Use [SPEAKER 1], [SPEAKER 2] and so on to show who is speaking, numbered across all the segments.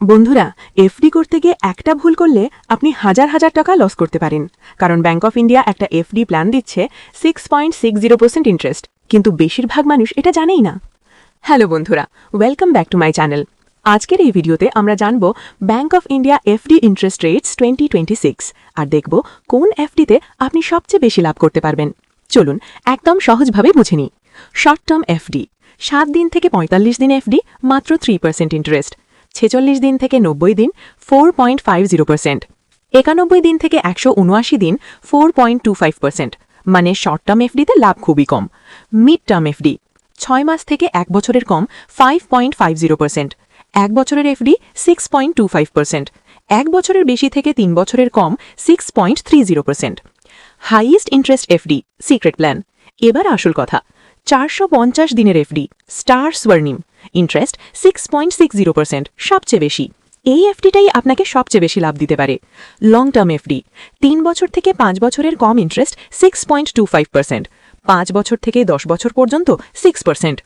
[SPEAKER 1] বন্ধুরা, এফডি করতে গিয়ে একটা ভুল করলে আপনি হাজার হাজার টাকা লস করতে পারেন। কারণ ব্যাংক অফ ইন্ডিয়া একটা এফডি প্ল্যান দিচ্ছে 6.60% ইন্টারেস্ট, কিন্তু বেশিরভাগ মানুষ এটা জানেই না। হ্যালো বন্ধুরা, welcome back to my channel. আজকের এই ভিডিওতে আমরা জানব bank of India FD interest rates 2026 আর দেখব কোন এফডিতে আপনি সবচেয়ে বেশি লাভ করতে পারবেন। চলুন একদম সহজভাবে বুঝে নিই। শর্ট টার্ম এফডি 7 দিন থেকে 45 দিন এফডি মাত্র 3% ইন্টারেস্ট, 46 দিন থেকে 90 দিন 4.50%, 91 দিন থেকে 179 দিন 4.25%, মানে শর্ট টার্ম এফডিতে লাভ খুবই কম। মিড টার্ম এফডি 6 মাস থেকে 1 বছরের কম 5.50%, 1 বছরের এফডি 6.25%, 1 বছরের বেশি থেকে 3 বছরের কম 6.30%। Highest interest FD secret plan. এবার আসল কথা, 450 দিনের এফডি স্টার স্বর্ণিম, ইন্টারেস্ট 6.60%, সবচেয়ে বেশি। এই এফডিটাই আপনাকে সবচেয়ে বেশি লাভ দিতে পারে। লং টার্ম এফডি 3 বছর থেকে 5 বছরের কম ইন্টারেস্ট 6.25%, 5 বছর থেকে 10 বছর পর্যন্ত 6%।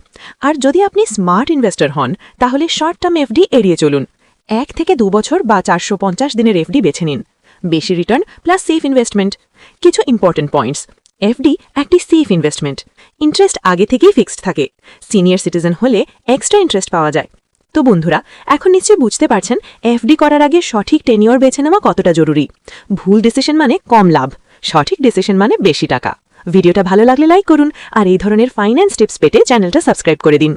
[SPEAKER 1] আর যদি আপনি স্মার্ট ইনভেস্টর হন তাহলে শর্ট টার্ম এফডি এড়িয়ে চলুন। 1 থেকে 2 বছর বা 450 দিনের এফডি বেছে নিন। বেশি রিটার্ন প্লাস সেফ ইনভেস্টমেন্ট। কিছু ইম্পর্টেন্ট পয়েন্টস। এফডি একটি সেফ ইনভেস্টমেন্ট, ইন্টারেস্ট আগে থেকেই ফিক্সড থাকে, সিনিয়র সিটিজেন হলে এক্সট্রা ইন্টারেস্ট পাওয়া যায়। তো বন্ধুরা, এখন নিশ্চয়ই বুঝতে পারছেন এফডি করার আগে সঠিক টেনিওর বেছে নেওয়া কতটা জরুরি। ভুল ডিসিশন মানে কম লাভ, সঠিক ডিসিশন মানে বেশি টাকা। ভিডিওটা ভালো লাগলে লাইক করুন আর এই ধরনের ফাইন্যান্স টিপস পেতে চ্যানেলটা সাবস্ক্রাইব করে দিন।